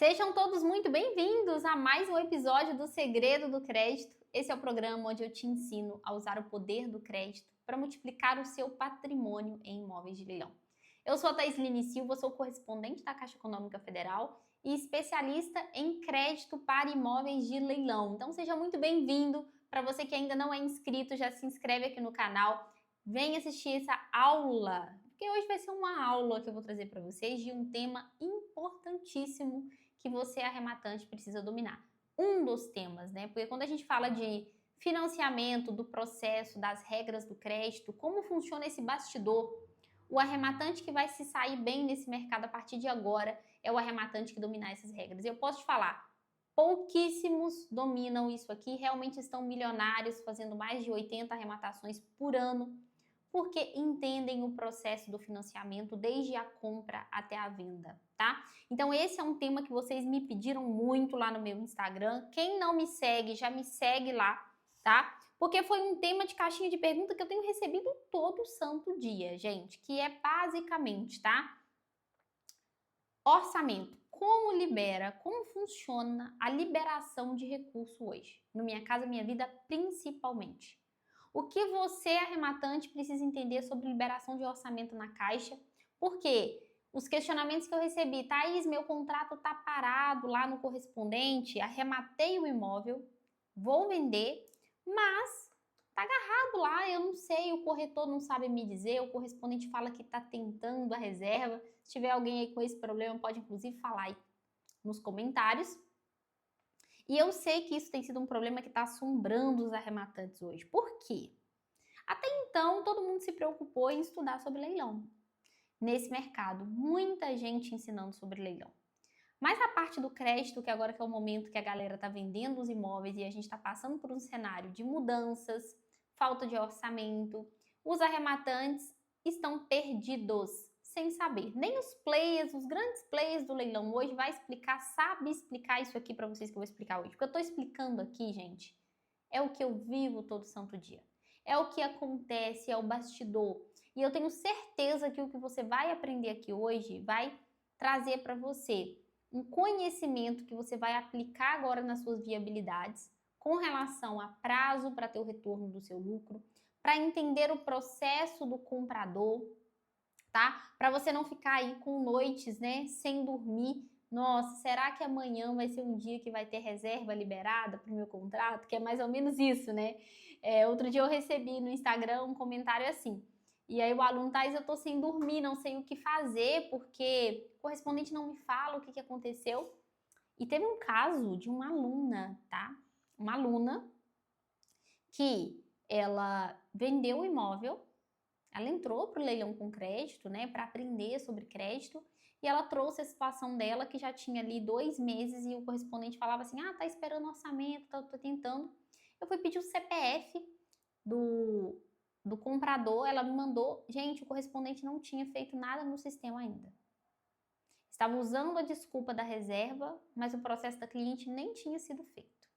Sejam todos muito bem-vindos a mais um episódio do Segredo do Crédito. Esse é o programa onde eu te ensino a usar o poder do crédito para multiplicar o seu patrimônio em imóveis de leilão. Eu sou a Thaisline Silva, sou correspondente da Caixa Econômica Federal e especialista em crédito para imóveis de leilão. Então seja muito bem-vindo. Para você que ainda não é inscrito, já se inscreve aqui no canal. Vem assistir essa aula, porque hoje vai ser uma aula que eu vou trazer para vocês de um tema importantíssimo que você, arrematante, precisa dominar. Um dos temas, né? Porque quando a gente fala de financiamento, do processo, das regras do crédito, como funciona esse bastidor, o arrematante que vai se sair bem nesse mercado a partir de agora é o arrematante que dominar essas regras. Eu posso te falar, pouquíssimos dominam isso aqui, realmente estão milionários, fazendo mais de 80 arrematações por ano, porque entendem o processo do financiamento desde a compra até a venda, tá? Então esse é um tema que vocês me pediram muito lá no meu Instagram. Quem não me segue, já me segue lá, tá? Porque foi um tema de caixinha de pergunta que eu tenho recebido todo santo dia, gente, que é basicamente, tá? Orçamento. Como libera, como funciona a liberação de recurso hoje? No Minha Casa Minha Vida, principalmente. O que você, arrematante, precisa entender sobre liberação de orçamento na Caixa? Porque os questionamentos que eu recebi, Thaís, meu contrato tá parado lá no correspondente, arrematei o imóvel, vou vender, mas tá agarrado lá, eu não sei, o corretor não sabe me dizer, o correspondente fala que tá tentando a reserva. Se tiver alguém aí com esse problema, pode inclusive falar aí nos comentários. E eu sei que isso tem sido um problema que está assombrando os arrematantes hoje. Por quê? Até então, todo mundo se preocupou em estudar sobre leilão. Nesse mercado, muita gente ensinando sobre leilão. Mas a parte do crédito, que agora que é o momento que a galera está vendendo os imóveis e a gente está passando por um cenário de mudanças, falta de orçamento, os arrematantes estão perdidos, sem saber. Nem os players, os grandes players do leilão hoje sabe explicar isso aqui para vocês que eu vou explicar hoje. O que eu estou explicando aqui, gente, é o que eu vivo todo santo dia. É o que acontece, é o bastidor. E eu tenho certeza que o que você vai aprender aqui hoje vai trazer para você um conhecimento que você vai aplicar agora nas suas viabilidades com relação a prazo para ter o retorno do seu lucro, para entender o processo do comprador, tá? Para você não ficar aí com noites, né, sem dormir. Nossa, será que amanhã vai ser um dia que vai ter reserva liberada para o meu contrato? Que é mais ou menos isso, né? Outro dia eu recebi no Instagram um comentário assim. E aí o aluno, Thaís, eu tô sem dormir, não sei o que fazer, porque o correspondente não me fala o que aconteceu. E teve um caso de uma aluna, tá? Uma aluna que ela vendeu o imóvel, ela entrou para o leilão com crédito, né, para aprender sobre crédito, e ela trouxe a situação dela que já tinha ali 2 meses e o correspondente falava assim, tá esperando orçamento, tô tentando. Eu fui pedir o CPF do comprador, ela me mandou, gente, o correspondente não tinha feito nada no sistema ainda. Estava usando a desculpa da reserva, mas o processo da cliente nem tinha sido feito.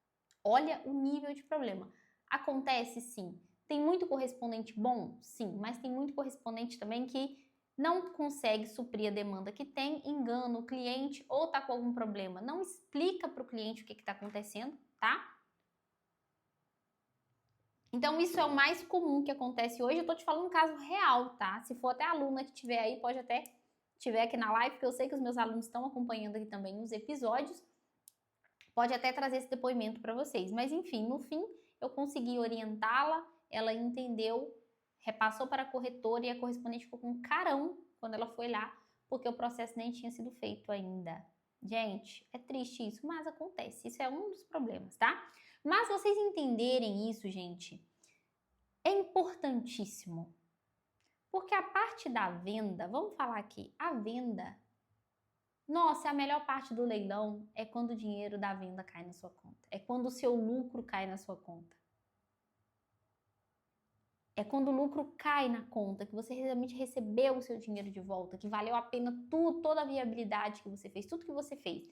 Olha o nível de problema. Acontece sim. Tem muito correspondente bom? Sim, mas tem muito correspondente também que não consegue suprir a demanda que tem, engana o cliente ou está com algum problema. Não explica para o cliente o que está acontecendo, tá? Então, isso é o mais comum que acontece hoje. Eu tô te falando um caso real, tá? Se for até a aluna que tiver aí, pode até tiver aqui na live, porque eu sei que os meus alunos estão acompanhando aqui também os episódios. Pode até trazer esse depoimento para vocês. Mas, enfim, no fim, eu consegui orientá-la, ela entendeu, repassou para a corretora e a correspondente ficou com um carão quando ela foi lá, porque o processo nem tinha sido feito ainda. Gente, é triste isso, mas acontece. Isso é um dos problemas, tá? Mas vocês entenderem isso, gente, é importantíssimo. Porque a parte da venda, vamos falar aqui, a venda, nossa, a melhor parte do leilão é quando o dinheiro da venda cai na sua conta. É quando o seu lucro cai na sua conta. É quando o lucro cai na conta, que você realmente recebeu o seu dinheiro de volta, que valeu a pena tudo, toda a viabilidade que você fez, tudo que você fez.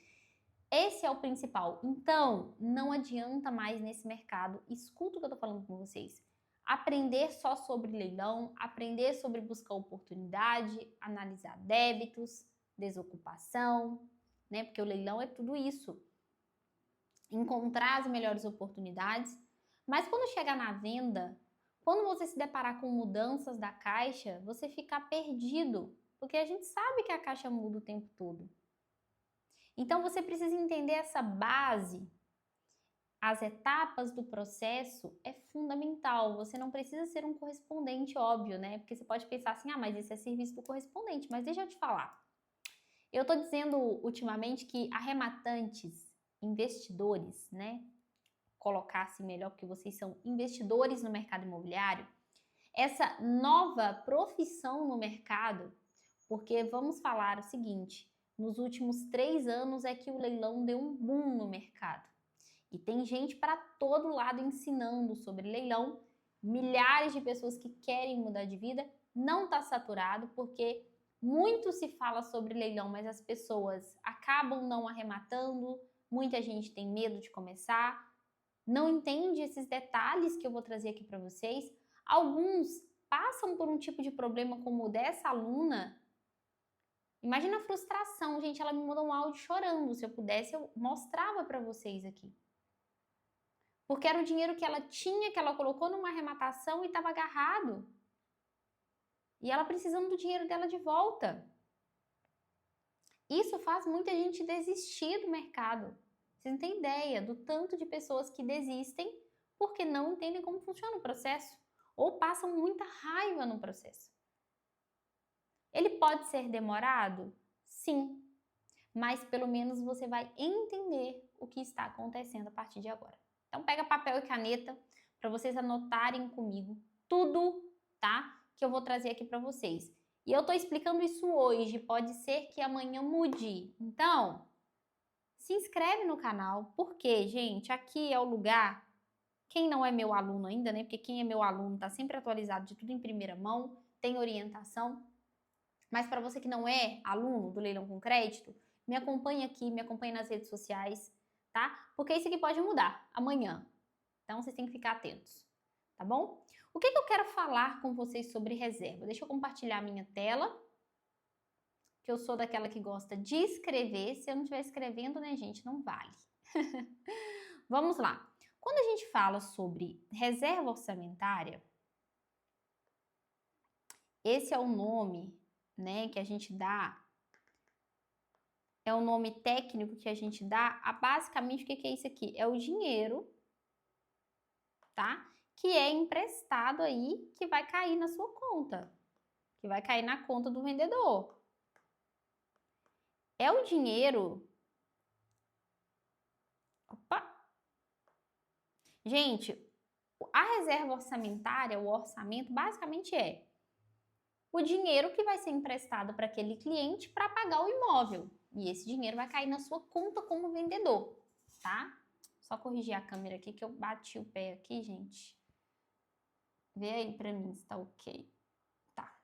Esse é o principal. Então, não adianta mais nesse mercado, escuta o que eu tô falando com vocês, aprender só sobre leilão, aprender sobre buscar oportunidade, analisar débitos, desocupação, né? Porque o leilão é tudo isso. Encontrar as melhores oportunidades. Mas quando chegar na venda, quando você se deparar com mudanças da caixa, você ficar perdido. Porque a gente sabe que a caixa muda o tempo todo. Então você precisa entender essa base. As etapas do processo é fundamental. Você não precisa ser um correspondente, óbvio, né? Porque você pode pensar assim, mas esse é serviço do correspondente. Mas deixa eu te falar. Eu tô dizendo ultimamente que arrematantes, investidores, né? Colocar assim melhor, porque vocês são investidores no mercado imobiliário. Essa nova profissão no mercado, porque vamos falar o seguinte, nos últimos 3 anos é que o leilão deu um boom no mercado. E tem gente para todo lado ensinando sobre leilão, milhares de pessoas que querem mudar de vida, não está saturado, porque muito se fala sobre leilão, mas as pessoas acabam não arrematando, muita gente tem medo de começar, não entende esses detalhes que eu vou trazer aqui para vocês. Alguns passam por um tipo de problema como o dessa aluna. Imagina a frustração, gente, ela me mandou um áudio chorando, se eu pudesse eu mostrava para vocês aqui. Porque era o dinheiro que ela tinha, que ela colocou numa arrematação e estava agarrado. E ela precisando do dinheiro dela de volta. Isso faz muita gente desistir do mercado. Vocês não têm ideia do tanto de pessoas que desistem porque não entendem como funciona o processo ou passam muita raiva no processo. Ele pode ser demorado? Sim. Mas pelo menos você vai entender o que está acontecendo a partir de agora. Então pega papel e caneta para vocês anotarem comigo tudo, tá? Que eu vou trazer aqui para vocês. E eu tô explicando isso hoje, pode ser que amanhã mude. Então, se inscreve no canal, porque, gente, aqui é o lugar. Quem não é meu aluno ainda, né? Porque quem é meu aluno tá sempre atualizado de tudo em primeira mão, tem orientação. Mas para você que não é aluno do Leilão com Crédito, me acompanha aqui, me acompanha nas redes sociais, tá? Porque isso aqui pode mudar amanhã. Então, vocês têm que ficar atentos, tá bom? O que eu quero falar com vocês sobre reserva? Deixa eu compartilhar a minha tela, que eu sou daquela que gosta de escrever. Se eu não estiver escrevendo, né, gente, não vale. Vamos lá. Quando a gente fala sobre reserva orçamentária, esse é o nome, né, que a gente dá, é o nome técnico que a gente dá a basicamente o que é isso aqui? É o dinheiro, tá? Que é emprestado aí, que vai cair na sua conta, que vai cair na conta do vendedor. É o dinheiro... Opa! Gente, a reserva orçamentária, o orçamento, basicamente é o dinheiro que vai ser emprestado para aquele cliente para pagar o imóvel. E esse dinheiro vai cair na sua conta como vendedor, tá? Só corrigir a câmera aqui que eu bati o pé aqui, gente. Vê aí pra mim se tá ok. Tá.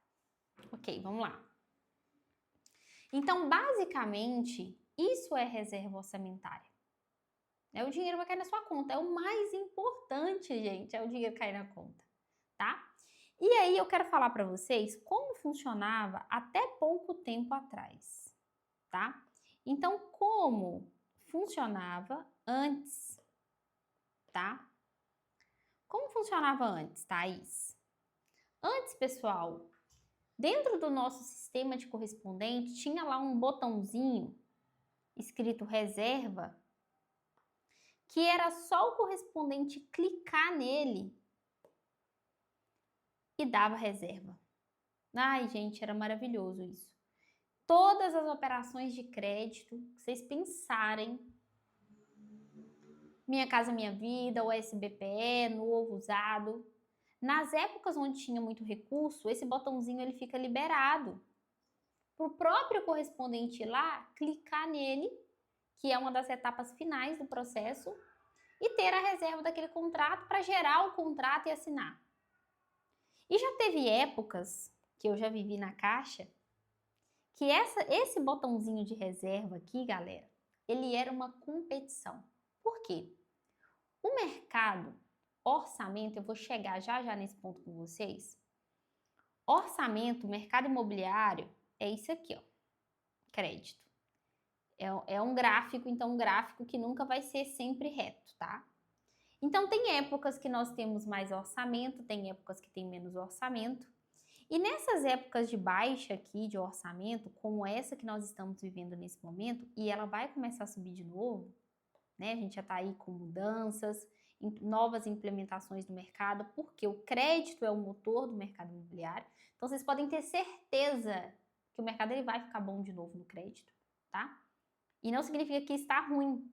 Ok, vamos lá. Então, basicamente, isso é reserva orçamentária. O dinheiro vai cair na sua conta. É o mais importante, gente, é o dinheiro cair na conta, tá? E aí eu quero falar para vocês como funcionava até pouco tempo atrás, tá? Então, como funcionava antes, tá? Como funcionava antes, Thaís? Antes, pessoal, dentro do nosso sistema de correspondente, tinha lá um botãozinho escrito reserva, que era só o correspondente clicar nele e dava reserva. Ai, gente, era maravilhoso isso. Todas as operações de crédito que vocês pensarem, Minha Casa Minha Vida, o SBPE, novo, usado, nas épocas onde tinha muito recurso, esse botãozinho ele fica liberado para o próprio correspondente ir lá, clicar nele, que é uma das etapas finais do processo, e ter a reserva daquele contrato para gerar o contrato e assinar. E já teve épocas que eu já vivi na Caixa que esse botãozinho de reserva aqui, galera, ele era uma competição. Por quê? O mercado, orçamento, eu vou chegar já nesse ponto com vocês. Orçamento, mercado imobiliário, é isso aqui, ó, crédito. É um gráfico, então um gráfico que nunca vai ser sempre reto, tá? Então tem épocas que nós temos mais orçamento, tem épocas que tem menos orçamento. E nessas épocas de baixa aqui de orçamento, como essa que nós estamos vivendo nesse momento, e ela vai começar a subir de novo, né? A gente já está aí com mudanças, novas implementações do mercado, porque o crédito é o motor do mercado imobiliário. Então vocês podem ter certeza que o mercado ele vai ficar bom de novo no crédito, tá? E não significa que está ruim.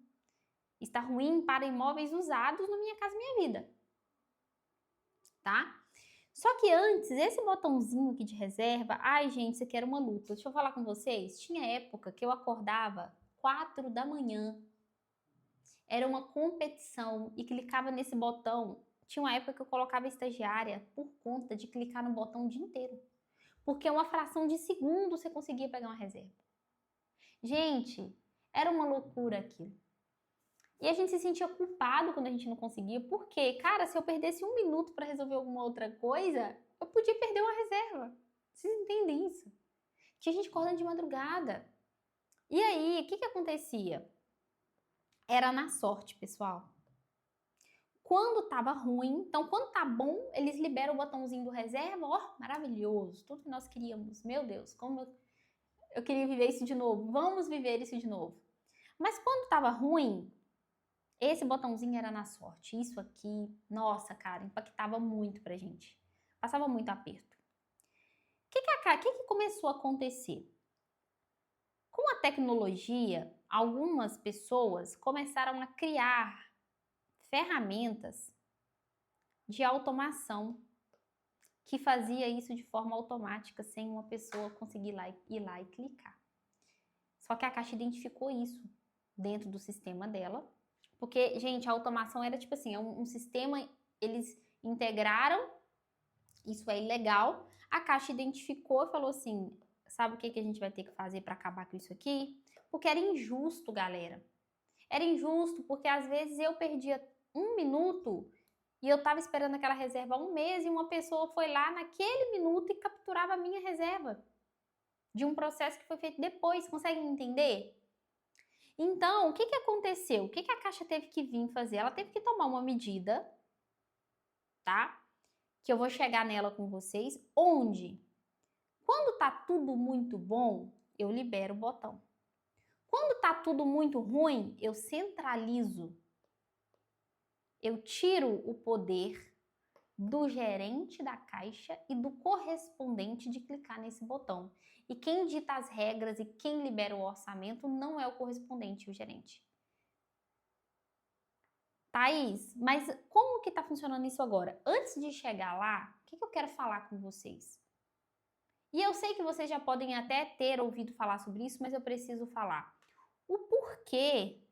Está ruim para imóveis usados no Minha Casa Minha Vida, tá? Só que antes, esse botãozinho aqui de reserva, ai gente, isso aqui era uma luta. Deixa eu falar com vocês, tinha época que eu acordava 4 da manhã, era uma competição e clicava nesse botão. Tinha uma época que eu colocava estagiária por conta de clicar no botão o dia inteiro, porque uma fração de segundo você conseguia pegar uma reserva. Gente, era uma loucura aquilo. E a gente se sentia culpado quando a gente não conseguia, porque, cara, se eu perdesse 1 minuto para resolver alguma outra coisa, eu podia perder uma reserva. Vocês entendem isso? Tinha gente acordando de madrugada. E aí, o que acontecia? Era na sorte, pessoal. Quando tava ruim, então quando tá bom, eles liberam o botãozinho do reserva, ó, maravilhoso, tudo que nós queríamos. Meu Deus, como eu queria viver isso de novo. Vamos viver isso de novo. Mas quando tava ruim, esse botãozinho era na sorte. Isso aqui, nossa, cara, impactava muito pra gente. Passava muito aperto. O que começou a acontecer? Com a tecnologia, algumas pessoas começaram a criar ferramentas de automação que fazia isso de forma automática, sem uma pessoa conseguir ir lá e clicar. Só que a Caixa identificou isso dentro do sistema dela. Porque, gente, a automação era tipo assim, é um sistema, eles integraram, isso é ilegal, a Caixa identificou e falou assim, sabe o que a gente vai ter que fazer para acabar com isso aqui? Porque era injusto, galera. Era injusto porque às vezes eu perdia 1 minuto e eu tava esperando aquela reserva há 1 mês e uma pessoa foi lá naquele minuto e capturava a minha reserva de um processo que foi feito depois, conseguem entender? Então, o que aconteceu? O que a Caixa teve que vir fazer? Ela teve que tomar uma medida, tá? Que eu vou chegar nela com vocês, onde, quando tá tudo muito bom, eu libero o botão. Quando tá tudo muito ruim, eu centralizo. Eu tiro o poder do gerente da Caixa e do correspondente de clicar nesse botão. E quem dita as regras e quem libera o orçamento não é o correspondente, o gerente. Thaís, mas como que tá funcionando isso agora? Antes de chegar lá, o que eu quero falar com vocês? E eu sei que vocês já podem até ter ouvido falar sobre isso, mas eu preciso falar. O porquê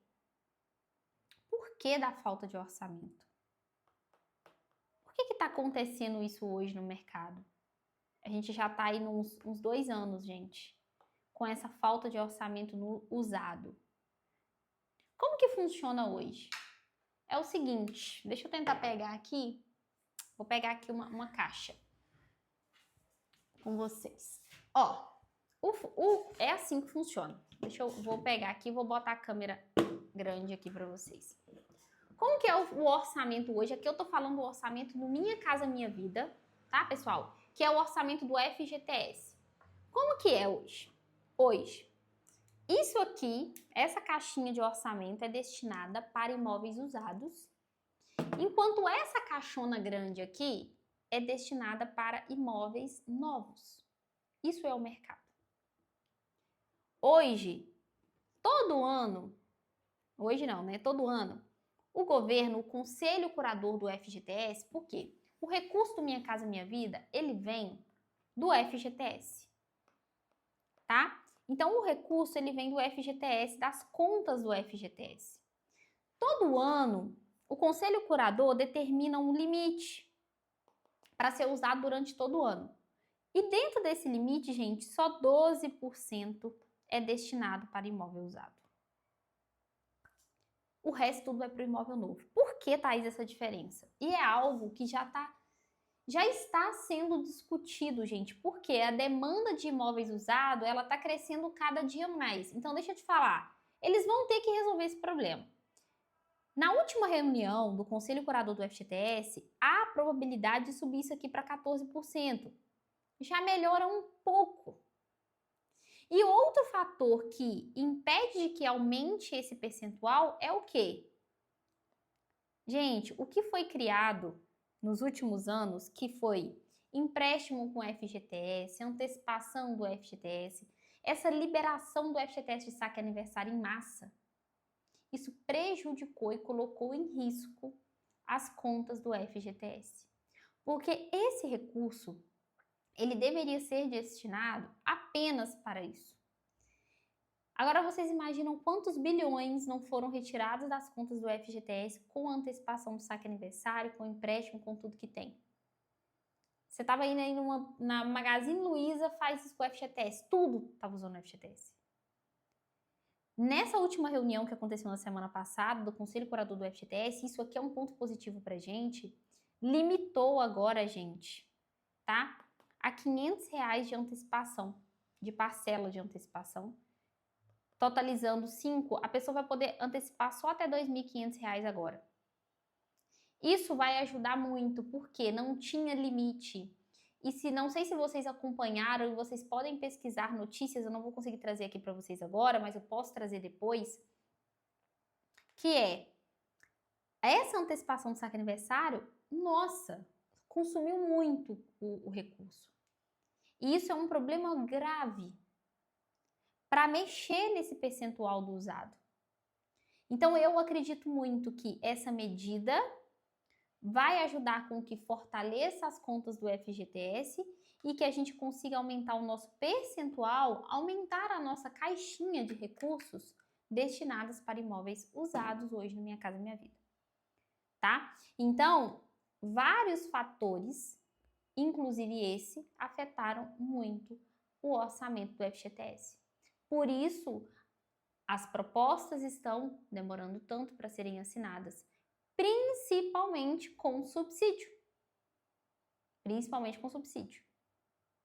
da falta de orçamento? Por que está acontecendo isso hoje no mercado? A gente já está aí uns 2 anos, gente, com essa falta de orçamento no usado. Como que funciona hoje? É o seguinte, deixa eu tentar pegar aqui, vou pegar aqui uma caixa com vocês. Ó, é assim que funciona. Vou pegar aqui e vou botar a câmera grande aqui para vocês. Como que é o orçamento hoje? Aqui eu tô falando do orçamento do Minha Casa Minha Vida, tá, pessoal? Que é o orçamento do FGTS. Como que é hoje? Hoje, isso aqui, essa caixinha de orçamento é destinada para imóveis usados, enquanto essa caixona grande aqui é destinada para imóveis novos. Isso é o mercado. Hoje, todo ano, hoje não, né? Todo ano, o governo, o conselho curador do FGTS, por quê? O recurso do Minha Casa Minha Vida, ele vem do FGTS, tá? Então, o recurso, ele vem do FGTS, das contas do FGTS. Todo ano, o conselho curador determina um limite para ser usado durante todo o ano. E dentro desse limite, gente, só 12% é destinado para imóvel usado. O resto tudo vai para o imóvel novo. Por que, Thaís, essa diferença? E é algo que já está sendo discutido, gente, porque a demanda de imóveis usados, ela está crescendo cada dia mais. Então, deixa eu te falar, eles vão ter que resolver esse problema. Na última reunião do Conselho Curador do FGTS, há a probabilidade de subir isso aqui para 14%. Já melhora um pouco. E outro fator que impede de que aumente esse percentual é o quê? Gente, o que foi criado nos últimos anos, que foi empréstimo com FGTS, antecipação do FGTS, essa liberação do FGTS de saque aniversário em massa, isso prejudicou e colocou em risco as contas do FGTS. Porque esse recurso, ele deveria ser destinado apenas para isso. Agora vocês imaginam quantos bilhões não foram retirados das contas do FGTS com antecipação do saque aniversário, com empréstimo, com tudo que tem. Você estava indo aí na Magazine Luiza, faz isso com o FGTS, tudo estava usando o FGTS. Nessa última reunião que aconteceu na semana passada, do Conselho Curador do FGTS, isso aqui é um ponto positivo pra gente, limitou agora, gente, tá? A R$500 de antecipação, de parcela de antecipação, totalizando 5, a pessoa vai poder antecipar só até R$2.500 agora. Isso vai ajudar muito, porque não tinha limite. E não sei se vocês acompanharam, e vocês podem pesquisar notícias, eu não vou conseguir trazer aqui para vocês agora, mas eu posso trazer depois, que é essa antecipação do saque aniversário, nossa, consumiu muito o recurso. E isso é um problema grave para mexer nesse percentual do usado. Então eu acredito muito que essa medida vai ajudar com que fortaleça as contas do FGTS e que a gente consiga aumentar o nosso percentual, aumentar a nossa caixinha de recursos destinados para imóveis usados hoje no Minha Casa Minha Vida, tá? Então, vários fatores, inclusive esse, afetaram muito o orçamento do FGTS. Por isso, as propostas estão demorando tanto para serem assinadas, principalmente com subsídio. Principalmente com subsídio,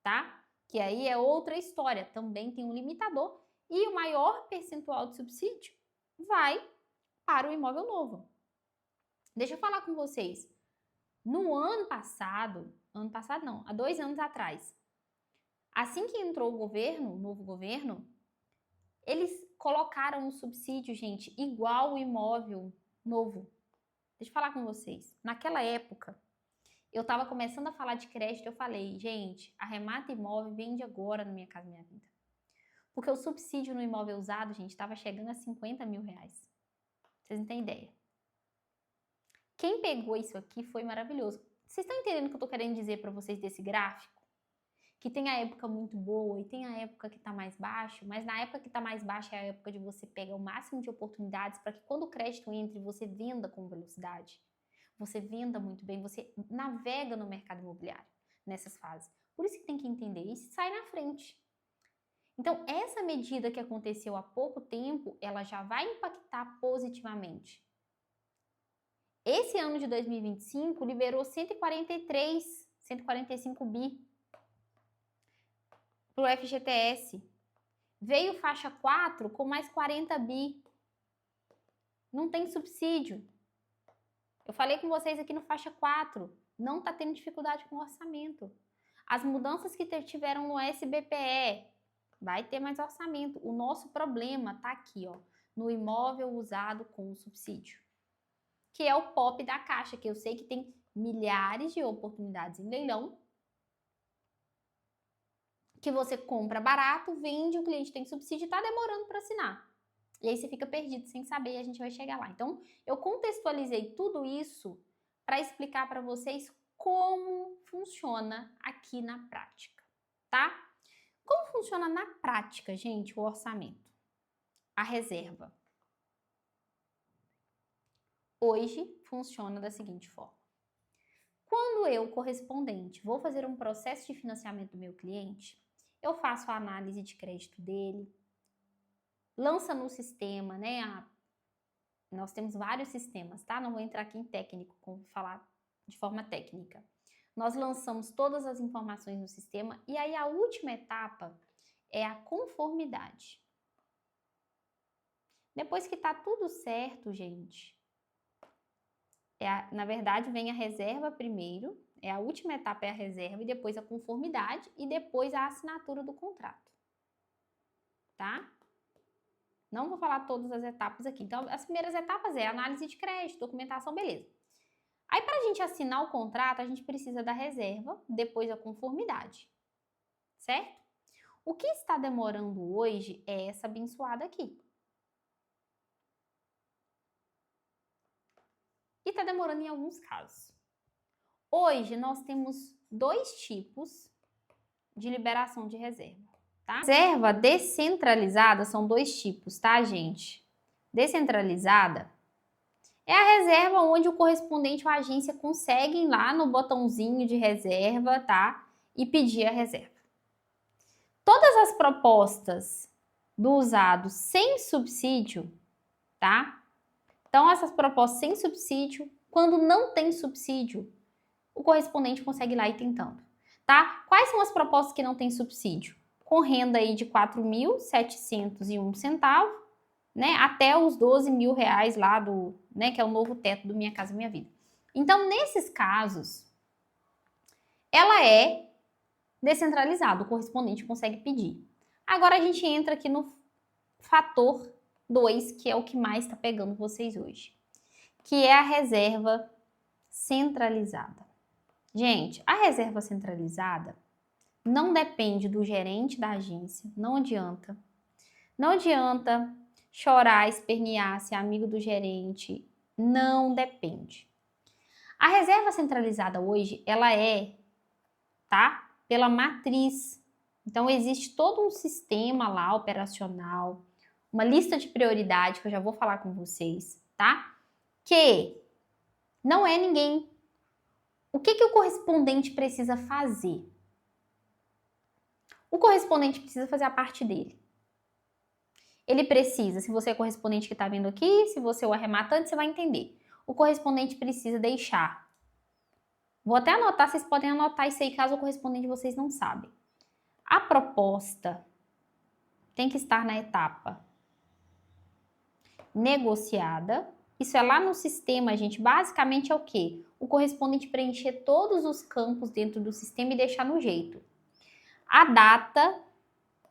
tá? Que aí é outra história, também tem um limitador e o maior percentual de subsídio vai para o imóvel novo. Deixa eu falar com vocês. No ano passado não, há 2 anos atrás, assim que entrou o novo governo, eles colocaram o subsídio, gente, igual o imóvel novo. Deixa eu falar com vocês. Naquela época, eu estava começando a falar de crédito, eu falei, gente, a Remata Imóvel vende agora no Minha Casa Minha Vida. Porque o subsídio no imóvel usado, gente, estava chegando a R$50 mil. Vocês não têm ideia. Quem pegou isso aqui foi maravilhoso. Vocês estão entendendo o que eu estou querendo dizer para vocês desse gráfico? Que tem a época muito boa e tem a época que está mais baixo, mas na época que está mais baixa é a época de você pegar o máximo de oportunidades para que quando o crédito entre, você venda com velocidade. Você venda muito bem, você navega no mercado imobiliário nessas fases. Por isso que tem que entender isso e sai na frente. Então, essa medida que aconteceu há pouco tempo, ela já vai impactar positivamente. Esse ano de 2025 liberou 145 bi para o FGTS. Veio faixa 4 com mais 40 bi. Não tem subsídio. Eu falei com vocês aqui no faixa 4, não está tendo dificuldade com o orçamento. As mudanças que tiveram no SBPE, vai ter mais orçamento. O nosso problema está aqui, ó, no imóvel usado com subsídio, que é o POP da Caixa, que eu sei que tem milhares de oportunidades em leilão, que você compra barato, vende, o cliente tem subsídio e está demorando para assinar. E aí você fica perdido sem saber e a gente vai chegar lá. Então, eu contextualizei tudo isso para explicar para vocês como funciona aqui na prática, tá? Como funciona na prática, gente, o orçamento? A reserva. Hoje funciona da seguinte forma. Quando eu, correspondente, vou fazer um processo de financiamento do meu cliente, eu faço a análise de crédito dele, lança no sistema, né? Nós temos vários sistemas, tá? Não vou entrar aqui em técnico, como falar de forma técnica. Nós lançamos todas as informações no sistema e aí a última etapa é a conformidade. Depois que tá tudo certo, gente, na verdade vem a reserva primeiro, a última etapa é a reserva, e depois a conformidade, e depois a assinatura do contrato, tá? Não vou falar todas as etapas aqui. Então, as primeiras etapas é análise de crédito, documentação, beleza. Aí, para a gente assinar o contrato, a gente precisa da reserva, depois a conformidade, certo? O que está demorando hoje é essa abençoada aqui. E está demorando em alguns casos. Hoje, nós temos 2 tipos de liberação de reserva, tá? Reserva descentralizada são 2 tipos, tá, gente? Descentralizada é a reserva onde o correspondente ou a agência conseguem lá no botãozinho de reserva, tá? E pedir a reserva. Todas as propostas do usado sem subsídio, tá? Então, essas propostas sem subsídio, quando não tem subsídio, o correspondente consegue ir lá e tentando, tá? Quais são as propostas que não tem subsídio? Com renda aí de R$ 4.701, né, até os R$ 12.000 lá do, né, que é o novo teto do Minha Casa Minha Vida. Então, nesses casos, ela é descentralizada, o correspondente consegue pedir. Agora a gente entra aqui no fator 2, que é o que mais está pegando vocês hoje, que é a reserva centralizada. Gente, a reserva centralizada não depende do gerente da agência, não adianta. Não adianta chorar, espernear, ser amigo do gerente, não depende. A reserva centralizada hoje, ela é, tá? Pela matriz. Então, existe todo um sistema lá operacional, uma lista de prioridade que eu já vou falar com vocês, tá? Que não é ninguém. O que o correspondente precisa fazer? O correspondente precisa fazer a parte dele. Ele precisa, se você é correspondente que está vendo aqui, se você é o arrematante, você vai entender. O correspondente precisa deixar. Vou até anotar, vocês podem anotar isso aí caso o correspondente de vocês não sabe. A proposta tem que estar na etapa negociada. Isso é lá no sistema, gente. Basicamente é o quê? O correspondente preencher todos os campos dentro do sistema e deixar no jeito. A data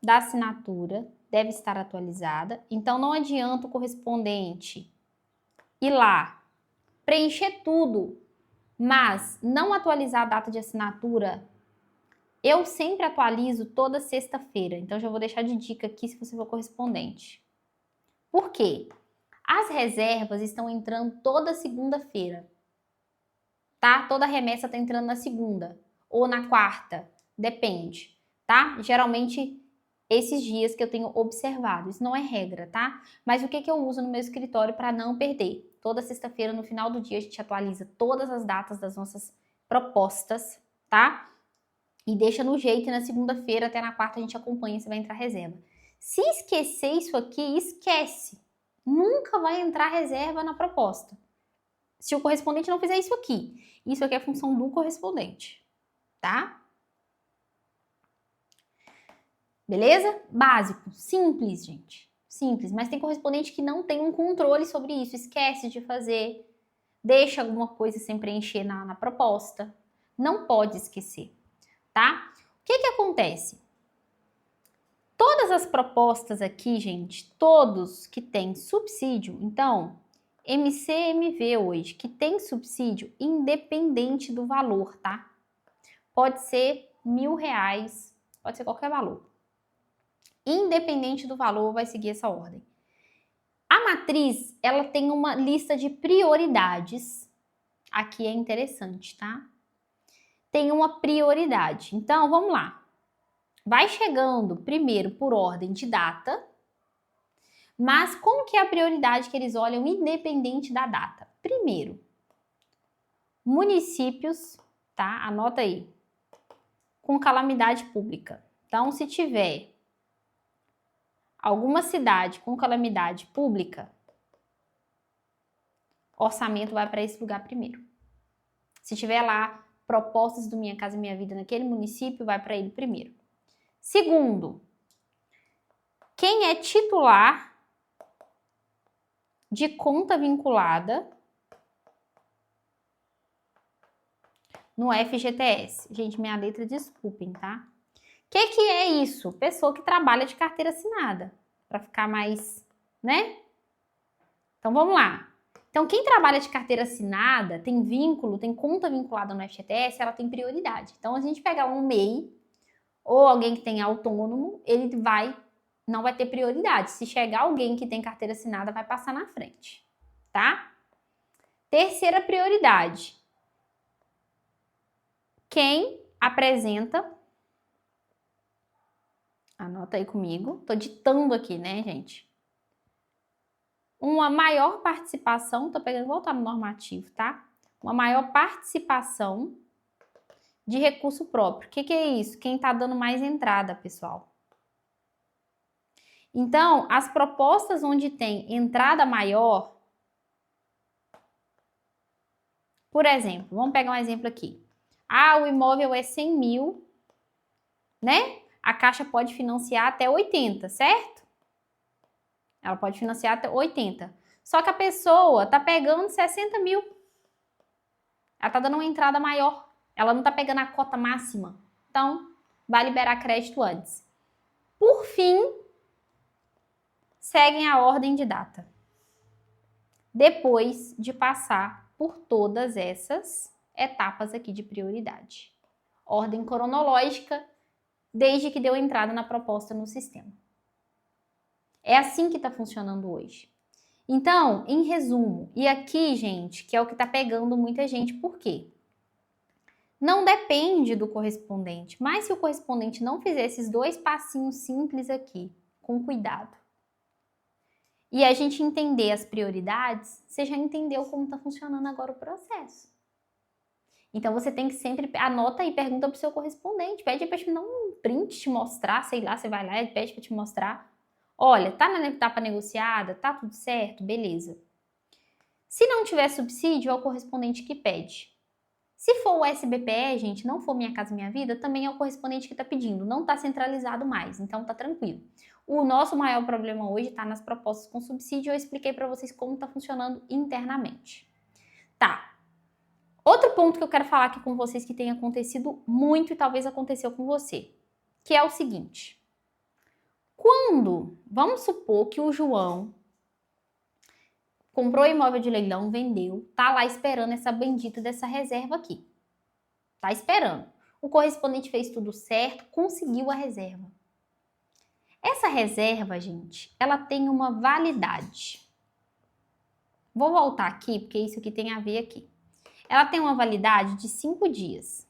da assinatura deve estar atualizada. Então, não adianta o correspondente ir lá, preencher tudo, mas não atualizar a data de assinatura. Eu sempre atualizo toda sexta-feira. Então, já vou deixar de dica aqui se você for correspondente. Por quê? As reservas estão entrando toda segunda-feira, tá? Toda remessa está entrando na segunda ou na quarta, depende, tá? Geralmente, esses dias que eu tenho observado. Isso não é regra, tá? Mas o que eu uso no meu escritório para não perder? Toda sexta-feira, no final do dia, a gente atualiza todas as datas das nossas propostas, tá? E deixa no jeito, e na segunda-feira até na quarta a gente acompanha se vai entrar reserva. Se esquecer isso aqui, esquece. Nunca vai entrar reserva na proposta. Se o correspondente não fizer isso aqui é a função do correspondente, tá? Beleza? Básico, simples, gente. Simples, mas tem correspondente que não tem um controle sobre isso, esquece de fazer, deixa alguma coisa sem preencher na proposta. Não pode esquecer, tá? O que acontece? Todas as propostas aqui, gente, todos que têm subsídio, então, MCMV hoje, que tem subsídio, independente do valor, tá? Pode ser R$ 1.000, pode ser qualquer valor. Independente do valor, vai seguir essa ordem. A matriz, ela tem uma lista de prioridades. Aqui é interessante, tá? Tem uma prioridade. Então, vamos lá. Vai chegando primeiro por ordem de data, mas como que é a prioridade que eles olham independente da data? Primeiro, municípios, tá? Anota aí. Com calamidade pública. Então, se tiver alguma cidade com calamidade pública, orçamento vai para esse lugar primeiro. Se tiver lá propostas do Minha Casa Minha Vida naquele município, vai para ele primeiro. Segundo, quem é titular de conta vinculada no FGTS. Gente, minha letra, desculpem, tá? O que é isso? Pessoa que trabalha de carteira assinada, para ficar mais, né? Então, vamos lá. Então, quem trabalha de carteira assinada, tem vínculo, tem conta vinculada no FGTS, ela tem prioridade. Então, a gente pegar um MEI ou alguém que tem autônomo, ele não vai ter prioridade. Se chegar alguém que tem carteira assinada, vai passar na frente, tá? Terceira prioridade. Quem apresenta, anota aí comigo, tô ditando aqui, né, gente? Uma maior participação, tô pegando igual tá no normativo, tá? Uma maior participação de recurso próprio. O que é isso? Quem tá dando mais entrada, pessoal. Então, as propostas onde tem entrada maior, por exemplo, vamos pegar um exemplo aqui. O imóvel é 100 mil, né? A Caixa pode financiar até 80, certo? Ela pode financiar até 80. Só que a pessoa tá pegando 60 mil. Ela tá dando uma entrada maior. Ela não tá pegando a cota máxima. Então, vai liberar crédito antes. Por fim, seguem a ordem de data. Depois de passar por todas essas etapas aqui de prioridade. Ordem cronológica, desde que deu entrada na proposta no sistema. É assim que está funcionando hoje. Então, em resumo, e aqui, gente, que é o que está pegando muita gente, por quê? Não depende do correspondente, mas se o correspondente não fizer esses 2 passinhos simples aqui, com cuidado, e a gente entender as prioridades, você já entendeu como está funcionando agora o processo. Então, você tem que sempre, anota e pergunta para o seu correspondente, pede para te dar um print, te mostrar, sei lá, você vai lá e pede para te mostrar. Olha, tá na etapa negociada, tá tudo certo, beleza. Se não tiver subsídio, é o correspondente que pede. Se for o SBPE, gente, não for Minha Casa Minha Vida, também é o correspondente que está pedindo, não está centralizado mais, então tá tranquilo. O nosso maior problema hoje está nas propostas com subsídio, eu expliquei para vocês como está funcionando internamente. Tá. Outro ponto que eu quero falar aqui com vocês que tem acontecido muito e talvez aconteceu com você, que é o seguinte. Vamos supor que o João comprou imóvel de leilão, vendeu, tá lá esperando essa bendita dessa reserva aqui. Tá esperando. O correspondente fez tudo certo, conseguiu a reserva. Essa reserva, gente, ela tem uma validade. Vou voltar aqui, porque isso aqui tem a ver aqui. Ela tem uma validade de 5 dias.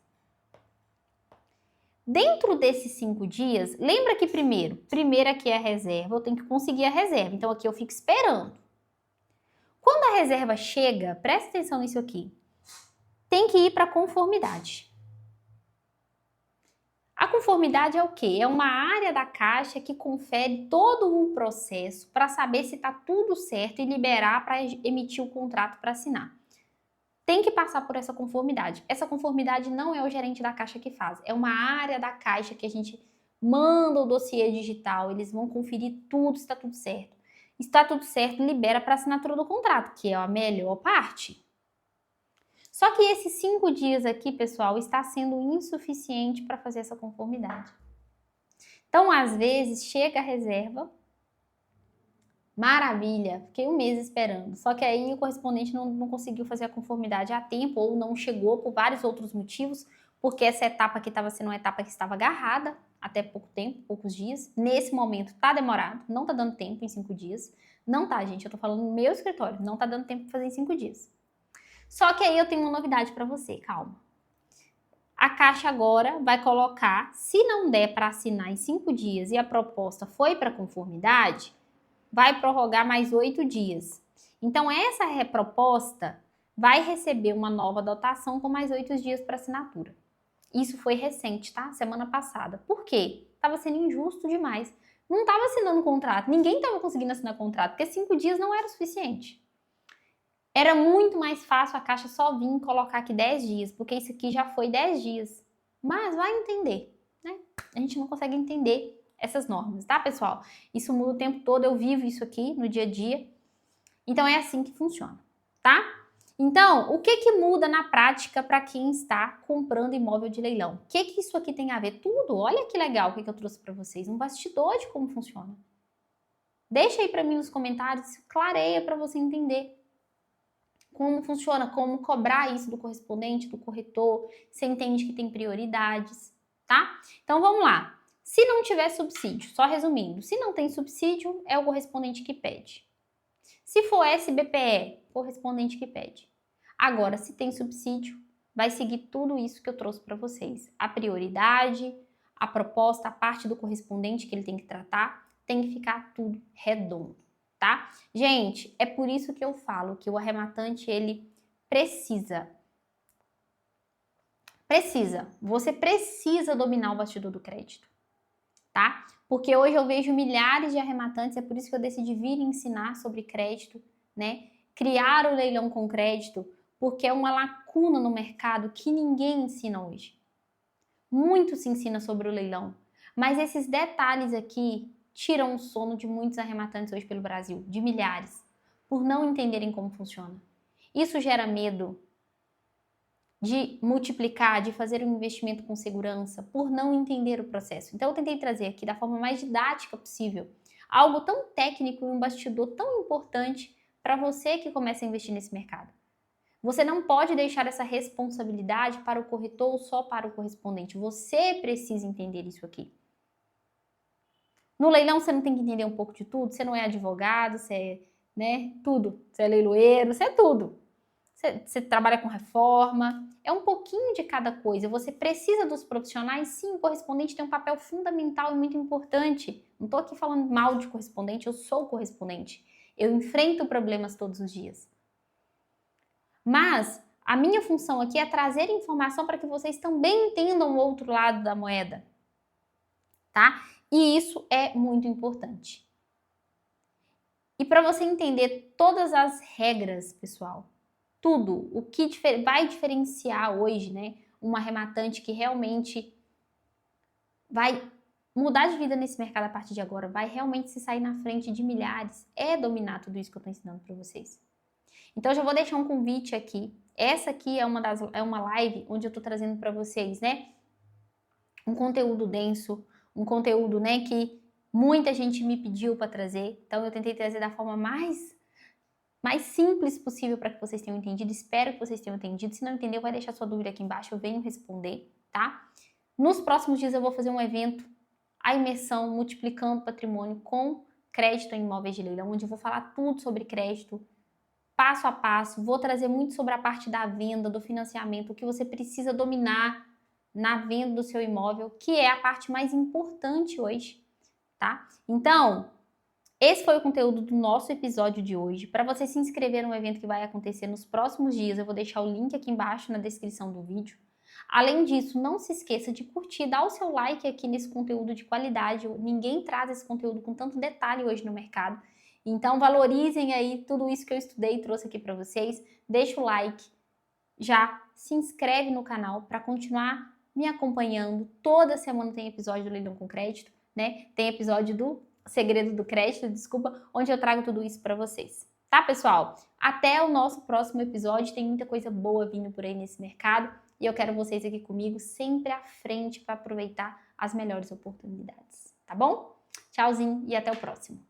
Dentro desses 5 dias, lembra que primeiro aqui é a reserva, eu tenho que conseguir a reserva. Então aqui eu fico esperando. Quando a reserva chega, presta atenção nisso aqui, tem que ir para a conformidade. A conformidade é o quê? É uma área da Caixa que confere todo o processo para saber se está tudo certo e liberar para emitir o contrato para assinar. Tem que passar por essa conformidade. Essa conformidade não é o gerente da Caixa que faz, é uma área da Caixa que a gente manda o dossiê digital, eles vão conferir tudo, se está tudo certo. Se está tudo certo, libera para assinatura do contrato, que é a melhor parte. Só que esses 5 dias aqui, pessoal, está sendo insuficiente para fazer essa conformidade. Então, às vezes, chega a reserva, maravilha, fiquei 1 mês esperando. Só que aí o correspondente não conseguiu fazer a conformidade a tempo ou não chegou por vários outros motivos, porque essa etapa aqui estava sendo uma etapa que estava agarrada até pouco tempo, poucos dias. Nesse momento tá demorado, não tá dando tempo em 5 dias. Não tá, gente, eu tô falando no meu escritório, não tá dando tempo para fazer em 5 dias. Só que aí eu tenho uma novidade para você, calma. A Caixa agora vai colocar, se não der para assinar em 5 dias e a proposta foi para conformidade, vai prorrogar mais 8 dias. Então, essa proposta vai receber uma nova dotação com mais 8 dias para assinatura. Isso foi recente, tá? Semana passada. Por quê? Tava sendo injusto demais. Não tava assinando contrato, ninguém tava conseguindo assinar contrato, porque 5 dias não era o suficiente. Era muito mais fácil a Caixa só vir e colocar aqui 10 dias, porque isso aqui já foi 10 dias. Mas vai entender, né? A gente não consegue entender essas normas, tá, pessoal? Isso muda o tempo todo, eu vivo isso aqui no dia a dia. Então é assim que funciona, tá? Então, o que muda na prática para quem está comprando imóvel de leilão? O que isso aqui tem a ver? Tudo. Olha que legal o que eu trouxe para vocês, um bastidor de como funciona. Deixa aí para mim nos comentários, clareia para você entender como funciona, como cobrar isso do correspondente, do corretor, você entende que tem prioridades, tá? Então vamos lá. Se não tiver subsídio, só resumindo, se não tem subsídio, é o correspondente que pede. Se for SBPE, correspondente que pede. Agora, se tem subsídio, vai seguir tudo isso que eu trouxe para vocês. A prioridade, a proposta, a parte do correspondente que ele tem que tratar, tem que ficar tudo redondo, tá? Gente, é por isso que eu falo que o arrematante, ele você precisa dominar o bastidor do crédito, tá? Porque hoje eu vejo milhares de arrematantes, é por isso que eu decidi vir ensinar sobre crédito, né? Criar o leilão com crédito, porque é uma lacuna no mercado que ninguém ensina hoje. Muito se ensina sobre o leilão, mas esses detalhes aqui tiram o sono de muitos arrematantes hoje pelo Brasil, de milhares, por não entenderem como funciona. Isso gera medo de multiplicar, de fazer um investimento com segurança, por não entender o processo. Então eu tentei trazer aqui da forma mais didática possível, algo tão técnico e um bastidor tão importante para você que começa a investir nesse mercado. Você não pode deixar essa responsabilidade para o corretor ou só para o correspondente. Você precisa entender isso aqui. No leilão você não tem que entender um pouco de tudo, você não é advogado, você é, né, tudo. Você é leiloeiro, você é tudo. Você trabalha com reforma, é um pouquinho de cada coisa. Você precisa dos profissionais, sim, o correspondente tem um papel fundamental e muito importante. Não estou aqui falando mal de correspondente, eu sou correspondente. Eu enfrento problemas todos os dias. Mas a minha função aqui é trazer informação para que vocês também entendam o outro lado da moeda, tá? E isso é muito importante. E para você entender todas as regras, pessoal, tudo, o que vai diferenciar hoje, né, um arrematante que realmente vai mudar de vida nesse mercado a partir de agora, vai realmente se sair na frente de milhares, é dominar tudo isso que eu estou ensinando para vocês. Então, eu já vou deixar um convite aqui. Essa aqui é uma live onde eu estou trazendo para vocês, né, um conteúdo denso, um conteúdo, né, que muita gente me pediu para trazer. Então, eu tentei trazer da forma mais simples possível para que vocês tenham entendido. Espero que vocês tenham entendido. Se não entendeu, vai deixar sua dúvida aqui embaixo, eu venho responder, tá? Nos próximos dias eu vou fazer um evento, a imersão Multiplicando Patrimônio com crédito em imóveis de leilão, onde eu vou falar tudo sobre crédito, passo a passo. Vou trazer muito sobre a parte da venda, do financiamento, o que você precisa dominar na venda do seu imóvel, que é a parte mais importante hoje, tá? Então, esse foi o conteúdo do nosso episódio de hoje. Para você se inscrever no evento que vai acontecer nos próximos dias, eu vou deixar o link aqui embaixo na descrição do vídeo. Além disso, não se esqueça de curtir, dar o seu like aqui nesse conteúdo de qualidade. Ninguém traz esse conteúdo com tanto detalhe hoje no mercado. Então, valorizem aí tudo isso que eu estudei e trouxe aqui para vocês. Deixa o like, já se inscreve no canal para continuar me acompanhando. Toda semana tem episódio do Leilão com Crédito, né? Tem episódio do Segredo do Crédito, desculpa, onde eu trago tudo isso para vocês. Tá, pessoal? Até o nosso próximo episódio. Tem muita coisa boa vindo por aí nesse mercado e eu quero vocês aqui comigo sempre à frente para aproveitar as melhores oportunidades, tá bom? Tchauzinho e até o próximo.